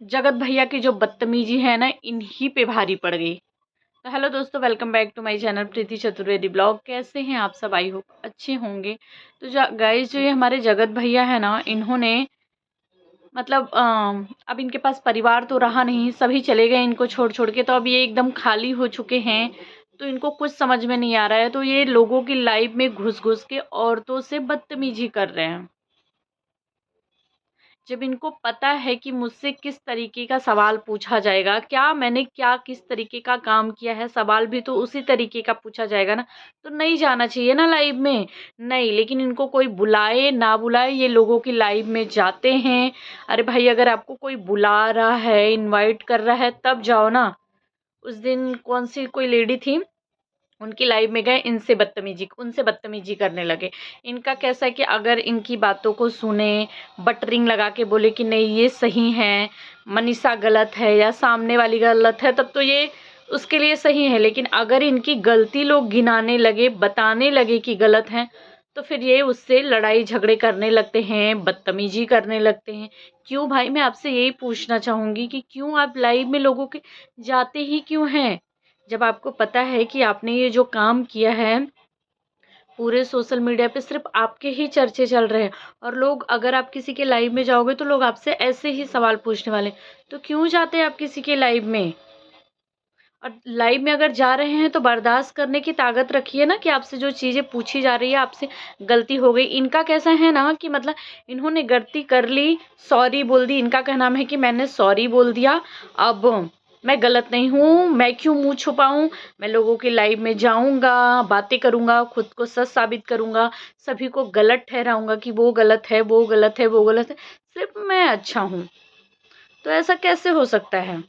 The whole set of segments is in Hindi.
जगत भैया की जो बदतमीजी है ना, इन्हीं पे भारी पड़ गई। तो हेलो दोस्तों, welcome back to my channel Preeti Chaturvedi blog. कैसे हैं आप सब? आई होप अच्छे होंगे। तो गाइस, जो ये हमारे जगत भैया है ना, इन्होंने मतलब अब इनके पास परिवार तो रहा नहीं, सभी चले गए इनको छोड़ छोड़ के। तो अब ये एकदम खाली हो चुके हैं। तो इनको कुछ समझ में नहीं आ रहा है, तो ये लोगों की लाइफ में घुस घुस के औरतों से बदतमीजी कर रहे हैं। जब इनको पता है कि मुझसे किस तरीके का सवाल पूछा जाएगा, क्या मैंने क्या किस तरीके का काम किया है, सवाल भी तो उसी तरीके का पूछा जाएगा ना। तो नहीं जाना चाहिए ना लाइव में। नहीं, लेकिन इनको कोई बुलाए ना बुलाए, ये लोगों की लाइव में जाते हैं। अरे भाई, अगर आपको कोई बुला रहा है, इनवाइट कर रहा है, तब जाओ ना। उस दिन कौन सी कोई लेडी थी, उनकी लाइव में गए, उनसे बदतमीजी करने लगे। इनका कैसा है कि अगर इनकी बातों को सुने, बटरिंग लगा के बोले कि नहीं ये सही है, मनीषा गलत है या सामने वाली गलत है, तब तो ये उसके लिए सही है। लेकिन अगर इनकी गलती लोग गिनाने लगे, बताने लगे कि गलत है, तो फिर ये उससे लड़ाई झगड़े करने लगते हैं, बदतमीजी करने लगते हैं। क्यों भाई? मैं आपसे यही पूछना चाहूँगी कि क्यों आप लाइव में लोगों के जाते ही क्यों हैं? जब आपको पता है कि आपने ये जो काम किया है, पूरे सोशल मीडिया पे सिर्फ आपके ही चर्चे चल रहे हैं। और लोग, अगर आप किसी के लाइव में जाओगे तो लोग आपसे ऐसे ही सवाल पूछने वाले हैं। तो क्यों जाते हैं आप किसी के लाइव में? और लाइव में अगर जा रहे हैं तो बर्दाश्त करने की ताकत रखिए ना, कि आपसे जो चीज़ें पूछी जा रही है, आपसे गलती हो गई। इनका कैसा है ना कि मतलब इन्होंने गलती कर ली, सॉरी बोल दी। इनका क्या नाम है कि मैंने सॉरी बोल दिया, अब मैं गलत नहीं हूँ, मैं क्यों मुंह छुपाऊं। मैं लोगों की लाइव में जाऊंगा, बातें करूंगा, खुद को सच साबित करूंगा, सभी को गलत ठहराऊंगा कि वो गलत है, वो गलत है, वो गलत है, सिर्फ मैं अच्छा हूँ। तो ऐसा कैसे हो सकता है?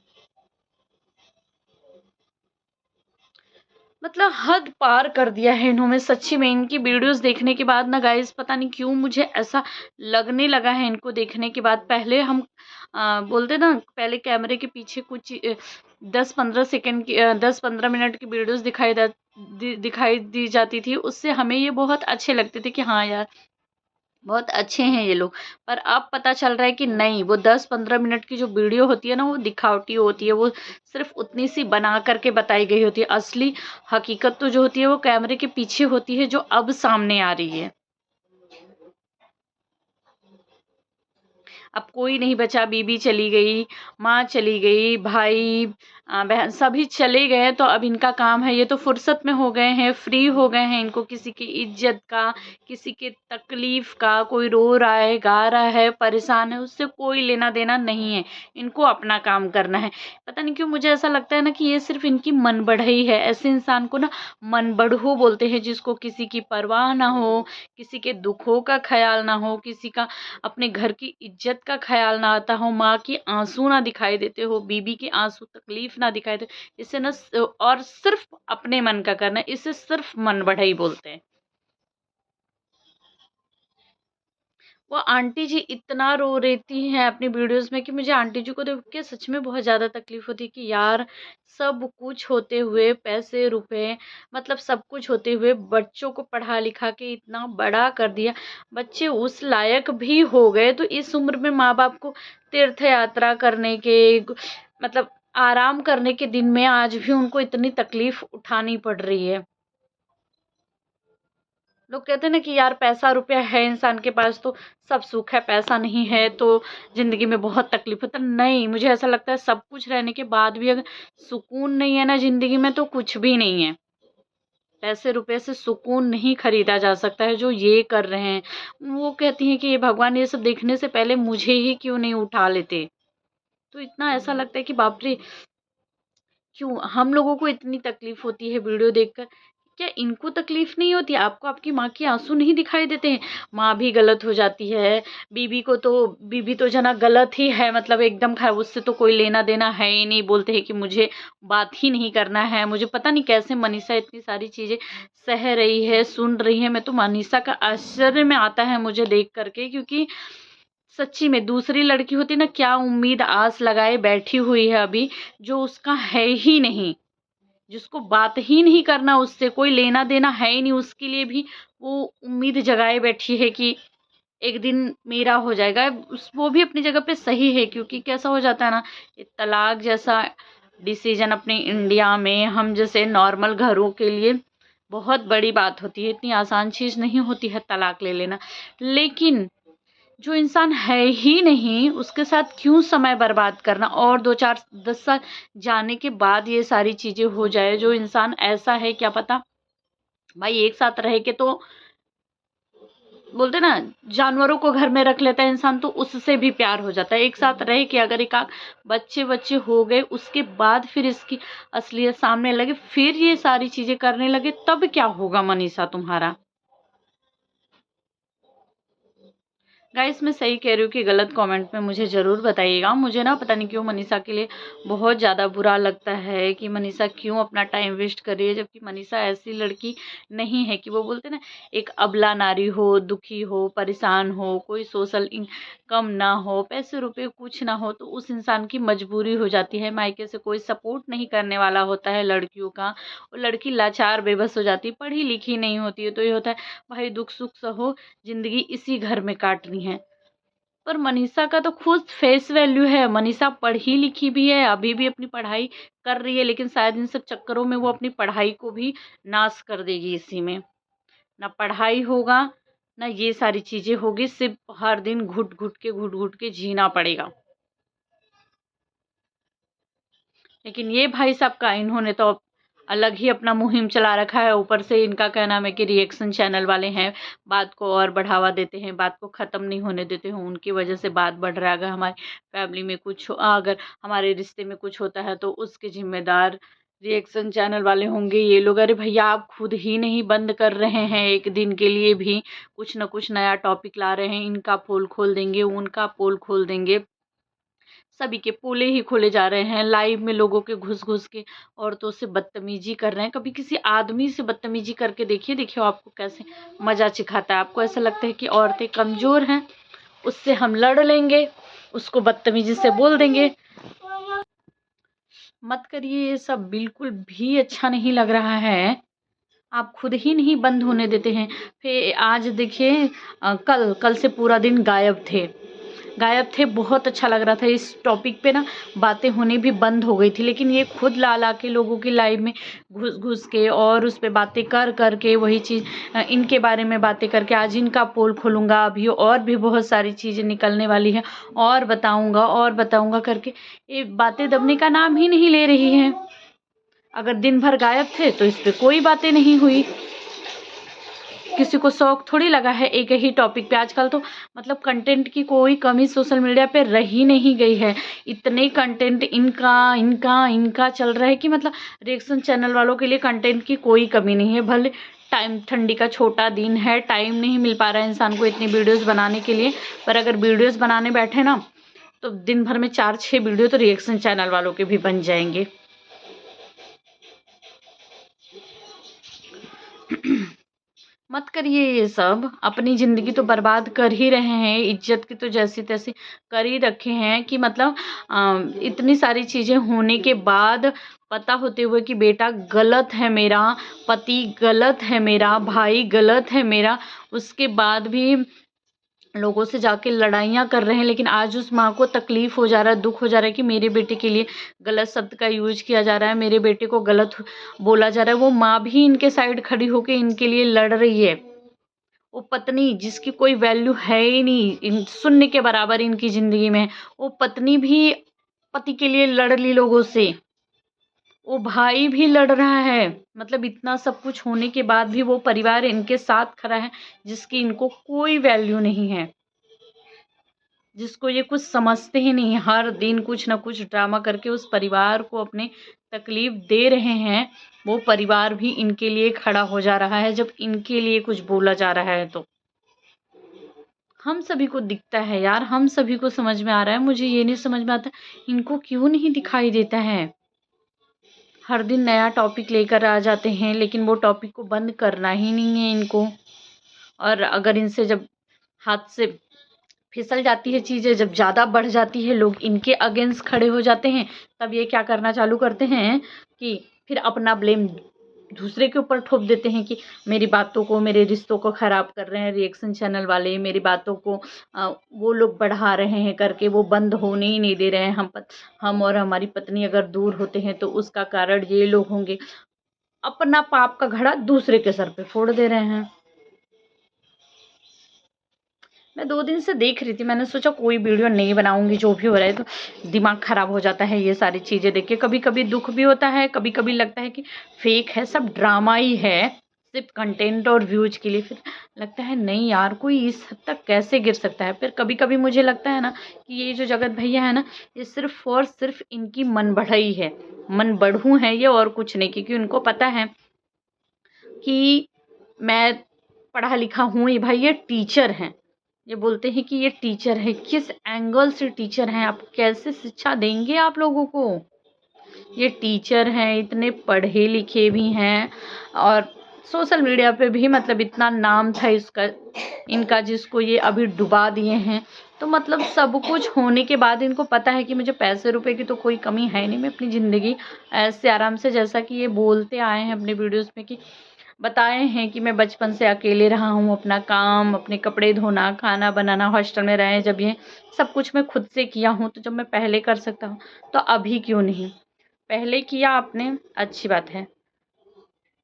मतलब हद पार कर दिया है इन्होंने सच्ची में। इनकी वीडियोस देखने के बाद ना गाइस, पता नहीं क्यों मुझे ऐसा लगने लगा है इनको देखने के बाद। पहले हम बोलते ना, पहले कैमरे के पीछे कुछ 10-15 सेकंड की 10-15 मिनट की वीडियोस दिखाई दी जाती थी, उससे हमें ये बहुत अच्छे लगते थे कि हाँ यार, बहुत अच्छे हैं ये लोग। पर अब पता चल रहा है कि नहीं, वो 10-15 मिनट की जो वीडियो होती है ना, वो दिखावटी होती है। वो सिर्फ उतनी सी बना करके बताई गई होती है। असली हकीकत तो जो होती है वो कैमरे के पीछे होती है, जो अब सामने आ रही है। अब कोई नहीं बचा, बीबी चली गई, माँ चली गई, भाई बहन सभी चले गए। तो अब इनका काम है, ये तो फुर्सत में हो गए हैं, फ्री हो गए हैं। इनको किसी की इज्जत का, किसी के तकलीफ का, कोई रो रहा है, गा रहा है, परेशान है, उससे कोई लेना देना नहीं है। इनको अपना काम करना है। पता नहीं क्यों मुझे ऐसा लगता है ना कि ये सिर्फ इनकी मन बढ़ई है। ऐसे इंसान को ना मन बढ़ू बोलते हैं, जिसको किसी की परवाह ना हो, किसी के दुखों का ख्याल ना हो, किसी का अपने घर की इज्जत का ख्याल ना आता हो, माँ की आंसू ना दिखाई देते हो, बीबी की आंसू तकलीफ ना दिखाई दे। इसे ना और सिर्फ अपने मन का करना, इसे सिर्फ मन बढ़ाई बोलते हैं। वो आंटी जी इतना रो रहती हैं अपनी वीडियोस में कि मुझे आंटी जी को देख के सच में बहुत ज़्यादा तकलीफ होती है कि यार, सब कुछ होते हुए, पैसे रुपए, मतलब सब कुछ होते हुए, बच्चों को पढ़ा लिखा के इतना बड़ा कर दिया, बच्चे उस लायक भी हो गए, तो इस उम्र में माँ बाप को तीर्थ यात्रा करने के, मतलब आराम करने के दिन में आज भी उनको इतनी तकलीफ उठानी पड़ रही है। लोग कहते हैं ना कि यार, पैसा रुपया है इंसान के पास तो सब सुख है, पैसा नहीं है तो जिंदगी में बहुत तकलीफ होता है। नहीं, मुझे ऐसा लगता है सब कुछ रहने के बाद भी अगर सुकून नहीं है ना जिंदगी में, तो कुछ भी नहीं है। पैसे रुपए से सुकून नहीं खरीदा जा सकता है, जो ये कर रहे हैं। वो कहती हैं कि ये भगवान, ये सब देखने से पहले मुझे ही क्यों नहीं उठा लेते। तो इतना ऐसा लगता है कि बाप रे, क्यों हम लोगों को इतनी तकलीफ होती है वीडियो देखकर, क्या इनको तकलीफ नहीं होती? आपको आपकी माँ के आंसू नहीं दिखाई देते हैं? माँ भी गलत हो जाती है, बीबी तो जना गलत ही है, मतलब एकदम खराब, उससे तो कोई लेना देना है ही नहीं। बोलते हैं कि मुझे बात ही नहीं करना है। मुझे पता नहीं कैसे मनीषा इतनी सारी चीज़ें सह रही है, सुन रही है। मैं तो मनीषा का आश्चर्य में आता है मुझे देख करके, क्योंकि सच्ची में दूसरी लड़की होती ना, क्या उम्मीद आस लगाए बैठी हुई है अभी, जो उसका है ही नहीं, जिसको बात ही नहीं करना, उससे कोई लेना देना है ही नहीं, उसके लिए भी वो उम्मीद जगाए बैठी है कि एक दिन मेरा हो जाएगा। वो भी अपनी जगह पे सही है, क्योंकि कैसा हो जाता है ना, ये तलाक जैसा डिसीजन अपने इंडिया में हम जैसे नॉर्मल घरों के लिए बहुत बड़ी बात होती है, इतनी आसान चीज़ नहीं होती है तलाक ले लेना। लेकिन जो इंसान है ही नहीं उसके साथ क्यों समय बर्बाद करना, और 2 4 10 साल जाने के बाद ये सारी चीज़ें हो जाए। जो इंसान ऐसा है, क्या पता भाई एक साथ रह के तो बोलते ना, जानवरों को घर में रख लेता है इंसान, तो उससे भी प्यार हो जाता है। एक साथ रह के अगर एक आध बच्चे बच्चे हो गए उसके बाद फिर इसकी असलियत सामने लगे, फिर ये सारी चीजें करने लगे, तब क्या होगा मनीषा तुम्हारा। गाइस मैं सही कह रही हूँ कि गलत कमेंट में मुझे ज़रूर बताइएगा। मुझे ना पता नहीं क्यों मनीषा के लिए बहुत ज़्यादा बुरा लगता है कि मनीषा क्यों अपना टाइम वेस्ट कर रही है, जबकि मनीषा ऐसी लड़की नहीं है कि वो बोलते ना, एक अबला नारी हो, दुखी हो, परेशान हो, कोई सोशल इनकम ना हो, पैसे रुपए कुछ ना हो, तो उस इंसान की मजबूरी हो जाती है। मायके से कोई सपोर्ट नहीं करने वाला होता है लड़कियों का, और लड़की लाचार बेबस हो जाती है, पढ़ी लिखी नहीं होती है, तो ये होता है भाई दुख सुख सहो, ज़िंदगी इसी घर में काटनी है। पर मनीषा का तो खुद फेस वैल्यू है, मनीषा पढ़ी लिखी भी है, अभी भी अपनी पढ़ाई कर रही है, लेकिन शायद इन सब चक्करों में वो अपनी पढ़ाई को भी नाश कर देगी। इसी में ना पढ़ाई होगा, ना ये सारी चीज़ें होगी, सिर्फ हर दिन घुट घुट के जीना पड़ेगा। लेकिन ये भाई साहब का, इन्होंने तो अलग ही अपना मुहिम चला रखा है। ऊपर से इनका क्या नाम है कि रिएक्शन चैनल वाले हैं, बात को और बढ़ावा देते हैं, बात को ख़त्म नहीं होने देते हैं, उनकी वजह से बात बढ़ रहा है। अगर हमारी फैमिली में कुछ अगर हमारे रिश्ते में कुछ होता है तो उसके जिम्मेदार रिएक्शन चैनल वाले होंगे ये लोग। अरे भैया आप खुद ही नहीं बंद कर रहे हैं, एक दिन के लिए भी कुछ ना कुछ नया टॉपिक ला रहे हैं, इनका पोल खोल देंगे, उनका पोल खोल देंगे, सभी के पोले ही खोले जा रहे हैं। लाइव में लोगों के घुस घुस के औरतों से बदतमीजी कर रहे हैं। कभी किसी आदमी से बदतमीजी करके देखिए, देखिए आपको कैसे मजा चिखाता है। आपको ऐसा लगता है कि औरतें कमज़ोर हैं, उससे हम लड़ लेंगे, उसको बदतमीजी से बोल देंगे। मत करिए ये सब, बिल्कुल भी अच्छा नहीं लग रहा है। आप खुद ही नहीं बंद होने देते हैं। फिर आज देखिए कल कल से पूरा दिन गायब थे। बहुत अच्छा लग रहा था, इस टॉपिक पे ना बातें होनी भी बंद हो गई थी, लेकिन ये खुद ला ला के लोगों की लाइव में घुस घुस के और उस पे बातें कर कर के वही चीज़ इनके बारे में बातें करके, आज इनका पोल खोलूँगा, अभी और भी बहुत सारी चीज़ें निकलने वाली हैं, और बताऊँगा करके ये बातें दबने का नाम ही नहीं ले रही हैं। अगर दिन भर गायब थे तो इस पे कोई बातें नहीं हुई। किसी को शौक थोड़ी लगा है एक ही टॉपिक पे। आजकल तो मतलब कंटेंट की कोई कमी सोशल मीडिया पे रह ही नहीं गई है। इतने कंटेंट इनका इनका इनका चल रहा है कि मतलब रिएक्शन चैनल वालों के लिए कंटेंट की कोई कमी नहीं है। भले टाइम, ठंडी का छोटा दिन है, टाइम नहीं मिल पा रहा है इंसान को इतनी वीडियोज़ बनाने के लिए, पर अगर वीडियोज़ बनाने बैठे ना तो दिन भर में 4 6 वीडियो तो रिएक्शन चैनल वालों के भी बन जाएंगे। मत करिए ये सब, अपनी ज़िंदगी तो बर्बाद कर ही रहे हैं, इज्जत की तो जैसी तैसी कर ही रखे हैं कि मतलब इतनी सारी चीज़ें होने के बाद, पता होते हुए कि बेटा गलत है मेरा, पति गलत है मेरा, भाई गलत है मेरा, उसके बाद भी लोगों से जाके लड़ाइयाँ कर रहे हैं। लेकिन आज उस माँ को तकलीफ़ हो जा रहा है, दुख हो जा रहा है कि मेरे बेटे के लिए गलत शब्द का यूज किया जा रहा है, मेरे बेटे को गलत बोला जा रहा है। वो माँ भी इनके साइड खड़ी होकर इनके लिए लड़ रही है। वो पत्नी जिसकी कोई वैल्यू है ही नहीं, शून्य के बराबर इनकी ज़िंदगी में, वो पत्नी भी पति के लिए लड़ ली लोगों से, वो भाई भी लड़ रहा है। मतलब इतना सब कुछ होने के बाद भी वो परिवार इनके साथ खड़ा है, जिसकी इनको कोई वैल्यू नहीं है, जिसको ये कुछ समझते ही नहीं। हर दिन कुछ ना कुछ ड्रामा करके उस परिवार को अपने तकलीफ दे रहे हैं। वो परिवार भी इनके लिए खड़ा हो जा रहा है जब इनके लिए कुछ बोला जा रहा है। तो हम सभी को दिखता है यार, हम सभी को समझ में आ रहा है। मुझे ये नहीं समझ में आता इनको क्यों नहीं दिखाई देता है। हर दिन नया टॉपिक लेकर आ जाते हैं, लेकिन वो टॉपिक को बंद करना ही नहीं है इनको। और अगर इनसे जब हाथ से फिसल जाती है चीज़ें, जब ज़्यादा बढ़ जाती है, लोग इनके अगेंस्ट खड़े हो जाते हैं, तब ये क्या करना चालू करते हैं कि फिर अपना ब्लेम दूसरे के ऊपर थोप देते हैं कि मेरी बातों को, मेरे रिश्तों को ख़राब कर रहे हैं रिएक्शन चैनल वाले, मेरी बातों को वो लोग बढ़ा रहे हैं करके, वो बंद होने ही नहीं दे रहे हैं। हम और हमारी पत्नी अगर दूर होते हैं तो उसका कारण ये लोग होंगे। अपना पाप का घड़ा दूसरे के सर पे फोड़ दे रहे हैं। मैं 2 दिन से देख रही थी, मैंने सोचा कोई वीडियो नहीं बनाऊँगी, जो भी हो रहा है, तो दिमाग ख़राब हो जाता है ये सारी चीज़ें देख के। कभी-कभी दुःख भी होता है, कभी-कभी लगता है कि फ़ेक है, सब ड्रामा ही है, सिर्फ़ कंटेंट और व्यूज़ के लिए। फिर लगता है नहीं यार, कोई इस हद तक कैसे गिर सकता है? फिर कभी-कभी मुझे लगता है ना कि ये जो जगत भैया है ना, ये सिर्फ़ और सिर्फ़ इनकी मन बढ़ई है, मन बढ़ू हैं ये, और कुछ नहीं। क्योंकि उनको पता है कि मैं पढ़ा लिखा हूँ, ये भाई ये टीचर हैं। ये बोलते हैं कि ये टीचर है, किस एंगल से टीचर हैं, आप कैसे शिक्षा देंगे आप लोगों को? ये टीचर हैं, इतने पढ़े लिखे भी हैं, और सोशल मीडिया पे भी मतलब इतना नाम था इसका, इनका, जिसको ये अभी डुबा दिए हैं। तो मतलब सब कुछ होने के बाद इनको पता है कि मुझे पैसे रुपए की तो कोई कमी है नहीं, मैं अपनी ज़िंदगी ऐसे आराम से, जैसा कि ये बोलते आए हैं अपने वीडियोज़ में कि बताए हैं कि मैं बचपन से अकेले रहा हूँ, अपना काम, अपने कपड़े धोना, खाना बनाना, हॉस्टल में रहे जब, ये सब कुछ मैं खुद से किया हूँ, तो जब मैं पहले कर सकता हूँ तो अभी क्यों नहीं? पहले किया आपने, अच्छी बात है,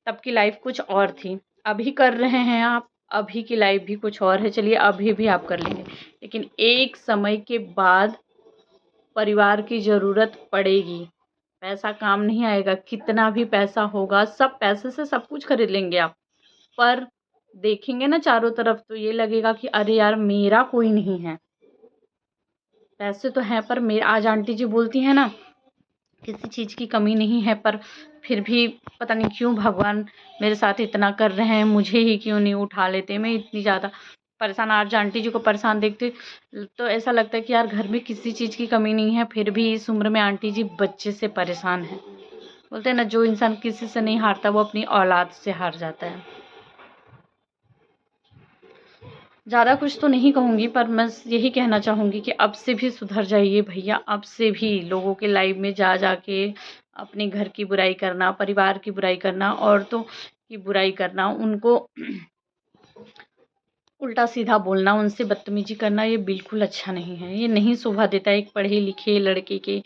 तब की लाइफ कुछ और थी। अभी कर रहे हैं आप, अभी की लाइफ भी कुछ और है, चलिए अभी भी आप कर लेंगे। लेकिन एक समय के बाद परिवार की ज़रूरत पड़ेगी, पैसा काम नहीं आएगा, कितना भी पैसा होगा, सब पैसे से सब कुछ खरीद लेंगे आप। पर देखेंगे ना चारों तरफ, तो ये लगेगा कि अरे यार, मेरा कोई नहीं है। पैसे तो हैं, पर मेरे, आज आंटी जी बोलती हैं ना, किसी चीज़ की कमी नहीं है, पर फिर भी पता नहीं क्यों भगवान मेरे साथ इतना कर रहे हैं, मुझे ही क्यों नहीं उठा लेते। मैं इतनी ज़्यादा परेशान, आज आंटी जी को परेशान देखते तो ऐसा लगता है कि यार घर में किसी चीज़ की कमी नहीं है, फिर भी इस उम्र में आंटी जी बच्चे से परेशान हैं। बोलते हैं ना, जो इंसान किसी से नहीं हारता वो अपनी औलाद से हार जाता है। ज़्यादा कुछ तो नहीं कहूँगी, पर मैं यही कहना चाहूँगी कि अब से भी सुधर जाइए भैया, अब से भी लोगों के लाइव में जा के अपने घर की बुराई करना, परिवार की बुराई करना, औरतों की बुराई करना, उनको उल्टा सीधा बोलना, उनसे बदतमीजी करना, ये बिल्कुल अच्छा नहीं है। ये नहीं शोभा देता है एक पढ़े लिखे लड़के के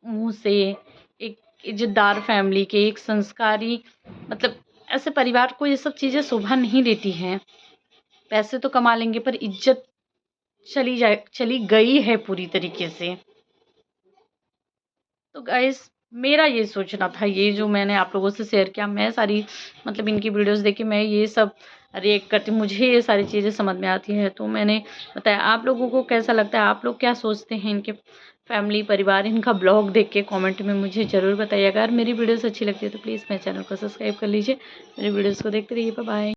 मुँह से, एक इज़्ज़तदार फैमिली के, एक संस्कारी, मतलब ऐसे परिवार को ये सब चीज़ें शोभा नहीं देती हैं। पैसे तो कमा लेंगे, पर इज़्ज़त चली गई है पूरी तरीके से। तो गाइस, मेरा ये सोचना था, ये जो मैंने आप लोगों से शेयर किया, मैं सारी मतलब इनकी वीडियोस देख के मैं ये सब रिएक्ट करती हूँ, मुझे ये सारी चीज़ें समझ में आती हैं, तो मैंने बताया। आप लोगों को कैसा लगता है, आप लोग क्या सोचते हैं इनके फैमिली, परिवार, इनका ब्लॉग देख के कमेंट में मुझे ज़रूर बताइएगा। अगर मेरी वीडियोस अच्छी लगती है तो प्लीज़ मेरे चैनल को सब्सक्राइब कर लीजिए। मेरी वीडियोस को देखते रहिए। Bye bye.